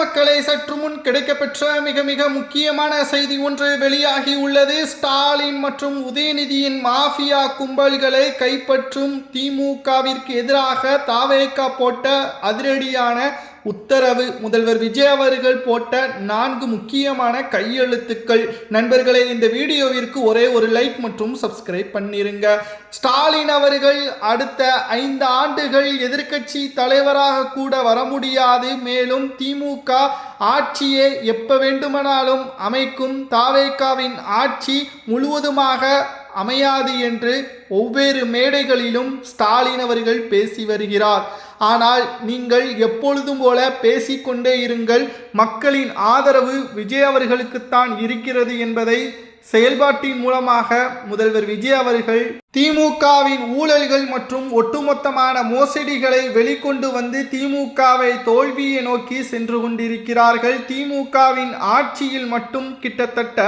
மக்களை சற்று முன் கிடைக்கப்பெற்ற மிக மிக முக்கியமான செய்தி ஒன்று வெளியாகி உள்ளது. ஸ்டாலின் மற்றும் உதயநிதியின் மாஃபியா கும்பல்களை கைப்பற்றும் திமுகவிற்கு எதிராக தாவேகா போட்ட அதிரடியான உத்தரவு. முதல்வர் விஜய் அவர்கள் போட்ட 4 முக்கியமான கையெழுத்துக்கள். நண்பர்களே, இந்த வீடியோவிற்கு ஒரே ஒரு லைக் மற்றும் சப்ஸ்கிரைப் பண்ணிருங்க. ஸ்டாலின் அவர்கள் அடுத்த 5 ஆண்டுகள் எதிர்க்கட்சி தலைவராக கூட வர முடியாது. மேலும் திமுக ஆட்சியை எப்ப வேண்டுமானாலும் அமைக்கும். தாவேகாவின் ஆட்சி முழுவதுமாக அமையாது என்று ஒவ்வொரு மேடைகளிலும் ஸ்டாலின் அவர்கள் பேசி வருகிறார். ஆனால் நீங்கள் எப்பொழுதும் போல பேசிக்கொண்டே இருங்கள். மக்களின் ஆதரவு விஜய் அவர்களுக்குத்தான் இருக்கிறது என்பதை செயல்பாட்டின் மூலமாக முதல்வர் விஜய் அவர்கள் திமுகவின் ஊழல்கள் மற்றும் ஒட்டுமொத்தமான மோசடிகளை வெளிக்கொண்டு வந்து திமுகவை தோல்வியை நோக்கி சென்று கொண்டிருக்கிறார்கள். திமுகவின் ஆட்சியில் மட்டும் கிட்டத்தட்ட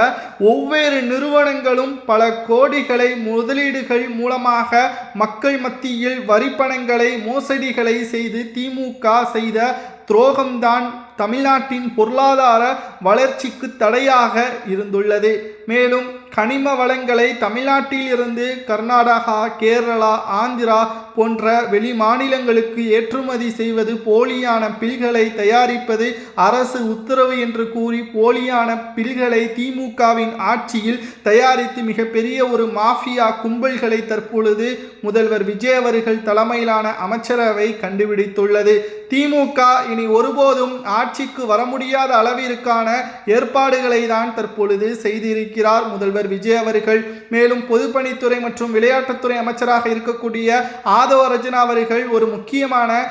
ஒவ்வொரு நிறுவனங்களும் பல கோடிகளை முதலீடுகள் மூலமாக மக்கள் மத்தியில் வரிப்பணங்களை மோசடிகளை செய்து திமுக செய்த துரோகம்தான் தமிழ்நாட்டின் பொருளாதார வளர்ச்சிக்கு தடையாக இருந்துள்ளது. மேலும் கனிம வளங்களை தமிழ்நாட்டில் இருந்து கர்நாடகா, கேரளா, ஆந்திரா போன்ற வெளி மாநிலங்களுக்கு ஏற்றுமதி செய்வது, போலியான பில்களை தயாரிப்பது, அரசு உத்தரவு என்று கூறி போலியான பில்களை திமுகவின் ஆட்சியில் தயாரித்து மிகப்பெரிய ஒரு மாஃபியா கும்பல்களை தற்பொழுது முதல்வர் விஜய் அவர்கள் தலைமையிலான அமைச்சரவை கண்டுபிடித்துள்ளது. திமுக இனி ஒருபோதும் ஆட்சிக்கு வர முடியாத அளவிற்கான ஏற்பாடுகளை தான் தற்பொழுது செய்திருக்கிறார் முதல்வர் விஜய் அவர்கள். மேலும் பொதுப்பணித்துறை மற்றும் விளையாட்டுத்துறை அமைச்சராக இருக்கக்கூடிய ஆதவ அர்ஜுனா அவர்கள் ஒரு முக்கியமான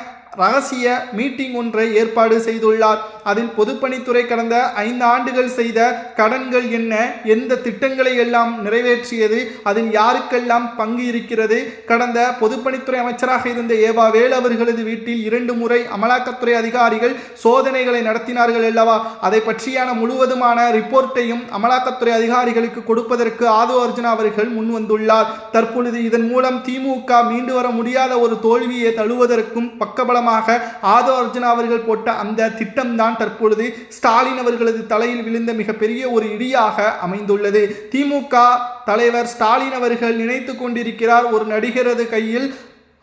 ரகசிய மீட்டிங் ஒன்றை ஏற்பாடு செய்துள்ளார். அதில் பொதுப்பணித்துறை கடந்த 5 ஆண்டுகள் செய்த கடன்கள் என்ன, எந்த திட்டங்களை எல்லாம் நிறைவேற்றியது, அதில் யாருக்கெல்லாம் பங்கு இருக்கிறது, கடந்த பொதுப்பணித்துறை அமைச்சராக இருந்த ஏவா வேலு அவர்களது வீட்டில் 2 முறை அமலாக்கத்துறை அதிகாரிகள் சோதனைகளை நடத்தினார்கள் அல்லவா, அதை பற்றியான முழுவதுமான ரிப்போர்ட்டையும் அமலாக்கத்துறை அதிகாரிகளுக்கு கொடுப்பதற்கு ஆதவ அர்ஜுனா அவர்கள் முன் வந்துள்ளார். தற்பொழுது இதன் மூலம் திமுக மீண்டு வர முடியாத ஒரு தோல்வியை தழுவதற்கும் பக்கபல ஆதவ அர்ஜுனா அவர்கள் போட்ட அந்த திட்டம் தான் தற்பொழுது ஸ்டாலின் அவர்களது தலையில் விழுந்த மிகப்பெரிய ஒரு இடியாக அமைந்துள்ளது. திமுக தலைவர் ஸ்டாலின் அவர்கள் நினைத்து கொண்டிருக்கிறார், ஒரு நடிகரது கையில்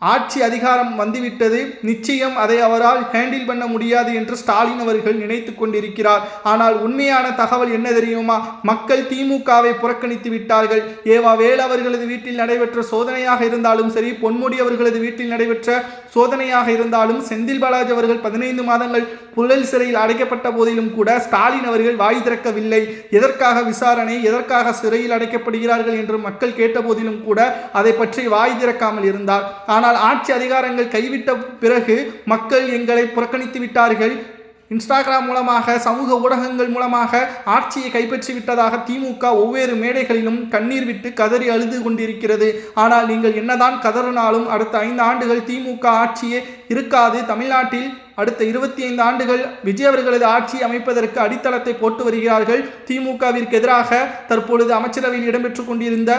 ஆட்சி அதிகாரம் வந்துவிட்டது, நிச்சயம் அதை அவரால் ஹேண்டில் பண்ண முடியாது என்று ஸ்டாலின் அவர்கள் நினைத்து கொண்டிருக்கிறார். ஆனால் உண்மையான தகவல் என்ன தெரியுமா? மக்கள் திமுகவை புறக்கணித்து விட்டார்கள். ஏவா வேலு அவர்களது வீட்டில் நடைபெற்ற சோதனையாக இருந்தாலும் சரி, பொன்முடி அவர்களது வீட்டில் நடைபெற்ற சோதனையாக இருந்தாலும், செந்தில் பாலாஜி அவர்கள் 15 மாதங்கள் புழல் சிறையில் அடைக்கப்பட்ட போதிலும் கூட ஸ்டாலின் அவர்கள் வாய் திறக்கவில்லை. எதற்காக விசாரணை, எதற்காக சிறையில் அடைக்கப்படுகிறார்கள் என்று மக்கள் கேட்ட போதிலும் கூட அதை பற்றி வாய் திறக்காமல் இருந்தார். ஆனால் ஆட்சி அதிகாரங்கள் கைவிட்ட பிறகு மக்கள் எங்களை புறக்கணித்து விட்டார்கள், இன்ஸ்டாகிராம் மூலமாக, சமூக ஊடகங்கள் மூலமாக ஆட்சியை கைப்பற்றி விட்டதாக திமுக ஒவ்வொரு மேடைகளிலும் கண்ணீர் விட்டு கதறி அழுது கொண்டிருக்கிறது. ஆனால் நீங்கள் என்னதான் கதறினாலும் அடுத்த 5 ஆண்டுகள் திமுக ஆட்சியே இருக்காது. தமிழ்நாட்டில் அடுத்த 25 ஆண்டுகள் விஜய் அவர்களது ஆட்சி அமைப்பதற்கு அடித்தளத்தை போட்டு வருகிறார்கள். திமுகவிற்கு எதிராக தற்பொழுது அமைச்சரவையில் இடம்பெற்றுக் கொண்டிருந்த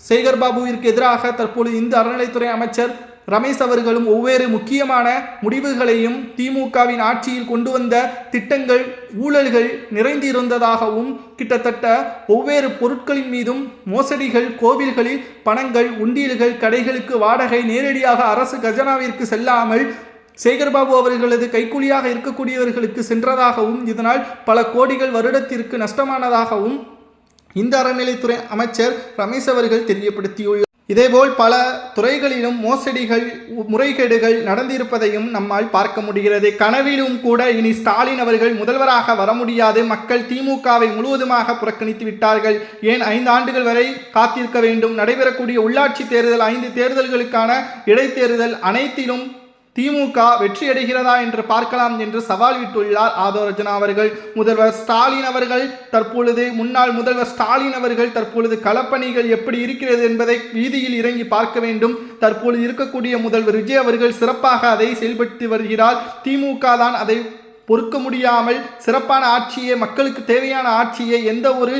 சேகர் பாபுவிற்கு எதிராக தற்பொழுது இந்து அறநிலைத்துறை அமைச்சர் ரமேஷ் அவர்களும் ஒவ்வொரு முக்கியமான முடிவுகளையும் திமுகவின் ஆட்சியில் கொண்டு வந்த திட்டங்கள் ஊழல்கள் நிறைந்திருந்ததாகவும், கிட்டத்தட்ட ஒவ்வொரு பொருட்களின் மீதும் மோசடிகள், கோவில்களில் பணங்கள், உண்டியல்கள், கடைகளுக்கு வாடகை நேரடியாக அரசு கஜனாவிற்கு செல்லாமல் சேகர்பாபு அவர்களது கைக்கூலியாக இருக்கக்கூடியவர்களுக்கு சென்றதாகவும், இதனால் பல கோடிகள் வருடத்திற்கு நஷ்டமானதாகவும் இந்த அறநிலைத்துறை அமைச்சர் ரமேஷ் அவர்கள் தெரியப்படுத்தியுள்ளார். இதேபோல் பல துறைகளிலும் மோசடிகள், முறைகேடுகள் நடந்திருப்பதையும் நம்மால் பார்க்க முடிகிறது. கனவிலும் கூட இனி ஸ்டாலின் அவர்கள் முதல்வராக வர முடியாது, மக்கள் திமுகவை முழுவதுமாக புறக்கணித்து விட்டார்கள், ஏன் 5 ஆண்டுகள் வரை காத்திருக்க வேண்டும், நடைபெறக்கூடிய உள்ளாட்சி தேர்தல், 5 தேர்தல்களுக்கான இடைத்தேர்தல் அனைத்திலும் திமுக வெற்றியடைகிறதா என்று பார்க்கலாம் என்று சவால் விட்டுள்ளார் ஆதவ அர்ஜுனா அவர்கள். முதல்வர் ஸ்டாலின் அவர்கள் தற்பொழுது முன்னாள் முதல்வர் ஸ்டாலின் அவர்கள் தற்பொழுது களப்பணிகள் எப்படி இருக்கிறது என்பதை வீதியில் இறங்கி பார்க்க வேண்டும். தற்பொழுது இருக்கக்கூடிய முதல்வர் விஜய் அவர்கள் சிறப்பாக அதை செயல்படுத்தி வருகிறார். திமுக தான் அதை பொறுக்க முடியாமல் சிறப்பான ஆட்சியை, மக்களுக்கு தேவையான ஆட்சியை, எந்த ஒரு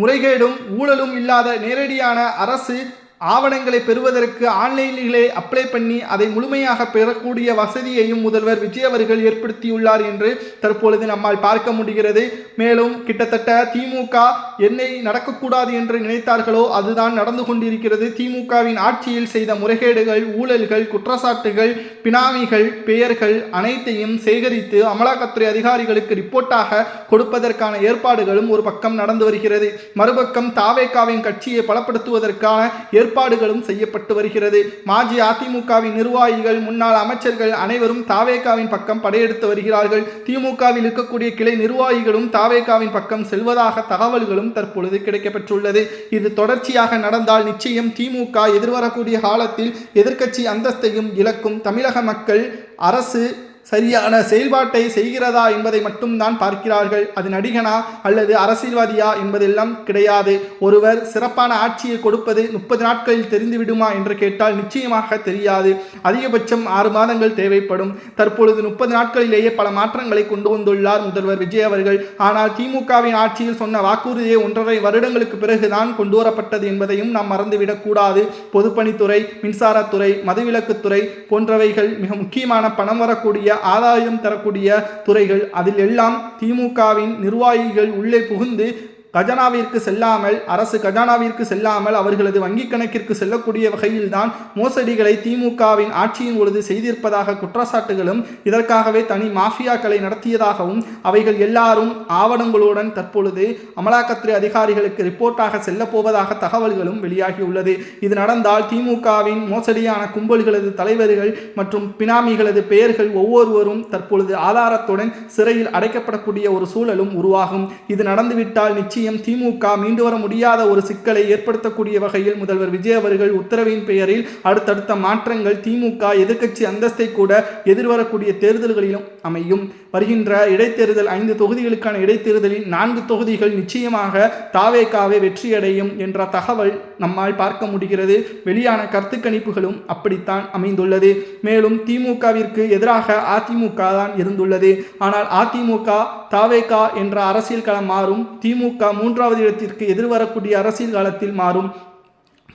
முறைகேடும் ஊழலும் இல்லாத நேரடியான அரசு ஆவணங்களை பெறுவதற்கு ஆன்லைனிலே அப்ளை பண்ணி அதை முழுமையாக பெறக்கூடிய வசதியையும் முதல்வர் விஜய் அவர்கள் ஏற்படுத்தியுள்ளார் என்று தற்பொழுது நம்மால் பார்க்க முடிகிறது. மேலும் கிட்டத்தட்ட திமுக என்னை நடக்கக்கூடாது என்று நினைத்தார்களோ அதுதான் நடந்து கொண்டிருக்கிறது. திமுகவின் ஆட்சியில் செய்த முறைகேடுகள், ஊழல்கள், குற்றச்சாட்டுகள், பினாமிகள் பெயர்கள் அனைத்தையும் சேகரித்து அமலாக்கத்துறை அதிகாரிகளுக்கு ரிப்போர்ட்டாக கொடுப்பதற்கான ஏற்பாடுகளும் ஒரு பக்கம் நடந்து வருகிறது. மறுபக்கம் தாவேகாவின் கட்சியை பலப்படுத்துவதற்கான ஏற்பாடுகளும் செய்யப்பட்டு வருகிறது. மாஜி அதிமுகவின் நிர்வாகிகள், முன்னாள் அமைச்சர்கள் அனைவரும் தாவேகாவின் பக்கம் படையெடுத்து வருகிறார்கள். திமுகவில் இருக்கக்கூடிய கிளை நிர்வாகிகளும் தாவேகாவின் பக்கம் செல்வதாக தகவல்களும் தற்பொழுது கிடைக்கப்பெற்றுள்ளது. இது தொடர்ச்சியாக நடந்தால் நிச்சயம் திமுக எதிர்வரக்கூடிய காலத்தில் எதிர்க்கட்சி அந்தஸ்தையும் இழக்கும். தமிழக மக்கள் அரசு சரியான செயல்பாட்டை செய்கிறதா என்பதை மட்டும்தான் பார்க்கிறார்கள். அது நடிகனா அல்லது அரசியல்வாதியா என்பதெல்லாம் கிடையாது. ஒருவர் சிறப்பான ஆட்சியை கொடுப்பது 30 நாட்களில் தெரிந்துவிடுமா என்று கேட்டால் நிச்சயமாக தெரியாது. அதிகபட்சம் 6 மாதங்கள் தேவைப்படும். தற்பொழுது 30 நாட்களிலேயே பல மாற்றங்களை கொண்டு வந்துள்ளார் முதல்வர் விஜய் அவர்கள். ஆனால் திமுகவின் ஆட்சியில் சொன்ன வாக்குறுதியை 1.5 வருடங்களுக்கு பிறகுதான் கொண்டு வரப்பட்டது என்பதையும் நாம் மறந்துவிடக்கூடாது. பொதுப்பணித்துறை, மின்சாரத்துறை, மதுவிலக்குத்துறை போன்றவைகள் மிக முக்கியமான பணம் வரக்கூடிய ஆதாயம் தரக்கூடிய துறைகள். அதில் எல்லாம் திமுகவின் நிர்வாகிகள் உள்ளே புகுந்து கஜானாவிற்கு செல்லாமல், அரசு கஜானாவிற்கு செல்லாமல் அவர்களது வங்கிக் கணக்கிற்கு செல்லக்கூடிய வகையில்தான் மோசடிகளை திமுகவின் ஆட்சியின் பொழுது செய்திருப்பதாக குற்றச்சாட்டுகளும், இதற்காகவே தனி மாஃபியாக்களை நடத்தியதாகவும் அவைகள் எல்லாரும் ஆவணங்களுடன் தற்பொழுது அமலாக்கத்துறை அதிகாரிகளுக்கு ரிப்போர்ட்டாக செல்லப்போவதாக தகவல்களும் வெளியாகியுள்ளது. இது நடந்தால் திமுகவின் மோசடியான கும்பல்களது தலைவர்கள் மற்றும் பினாமிகளது பெயர்கள் ஒவ்வொருவரும் தற்பொழுது ஆதாரத்துடன் சிறையில் அடைக்கப்படக்கூடிய ஒரு சூழலும் உருவாகும். இது நடந்துவிட்டால் நிச்சயம் திமுக மீண்டு வர முடியாத ஒரு சிக்கலை ஏற்படுத்தக்கூடிய வகையில் முதல்வர் விஜய் அவர்கள் உத்தரவின் பெயரில் அடுத்தடுத்த மாற்றங்கள் திமுக எதிர்க்கட்சி அந்தஸ்தை கூட எதிர்வரக்கூடிய தேர்தல்களிலும் அமையும். வருகின்ற இடைத்தேர்தல் 5 தொகுதிகளுக்கான இடைத்தேர்தலில் 4 தொகுதிகள் நிச்சயமாக தாவேகாவே வெற்றியடையும் என்ற தகவல் நம்மால் பார்க்க முடிகிறது. வெளியான கருத்து கணிப்புகளும் அப்படித்தான் அமைந்துள்ளது. மேலும் திமுகவிற்கு எதிராக அதிமுக தான் இருந்துள்ளது. ஆனால் அதிமுக தாவேகா என்ற அரசியல் களம் மாறும். திமுக 3வது இடத்திற்கு எதிர்வரக்கூடிய அரசியல் காலத்தில் மாறும்.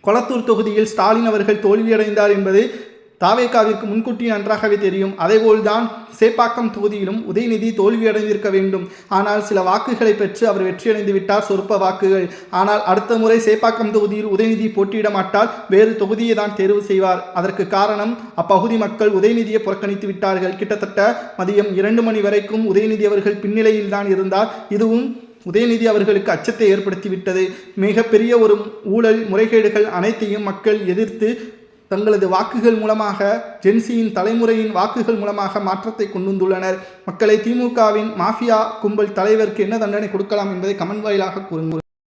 கொளத்தூர் தொகுதியில் ஸ்டாலின் அவர்கள் தோல்வியடைந்தார் என்பது தாவேகாவிற்கு முன்கூட்டி நன்றாகவே தெரியும். அதேபோல்தான் சேப்பாக்கம் தொகுதியிலும் உதயநிதி தோல்வியடைந்திருக்க வேண்டும். ஆனால் சில வாக்குகளை பெற்று அவர் வெற்றியடைந்து விட்டார், சொற்ப வாக்குகள். ஆனால் அடுத்த முறை சேப்பாக்கம் தொகுதியில் உதயநிதி போட்டியிட மாட்டால், வேறு தொகுதியை தான் தேர்வு செய்வார். அதற்கு காரணம் அப்பகுதி மக்கள் உதயநிதியை புறக்கணித்து விட்டார்கள். கிட்டத்தட்ட மதியம் 2 மணி வரைக்கும் உதயநிதி அவர்கள் பின்னிலையில் தான் இருந்தார். இதுவும் உதயநிதி அவர்களுக்கு அச்சத்தை ஏற்படுத்திவிட்டது. மிகப்பெரிய ஒரு ஊழல் முறைகேடுகள் அனைத்தையும் மக்கள் எதிர்த்து தங்களது வாக்குகள் மூலமாக, ஜென்சியின் தலைமுறையின் வாக்குகள் மூலமாக மாற்றத்தை கொண்டு வந்துள்ளனர். மக்களை திமுகவின் மாஃபியா கும்பல் தலைவருக்கு என்ன தண்டனை கொடுக்கலாம் என்பதை கமெண்ட் வாயிலாக கூறுங்கள்.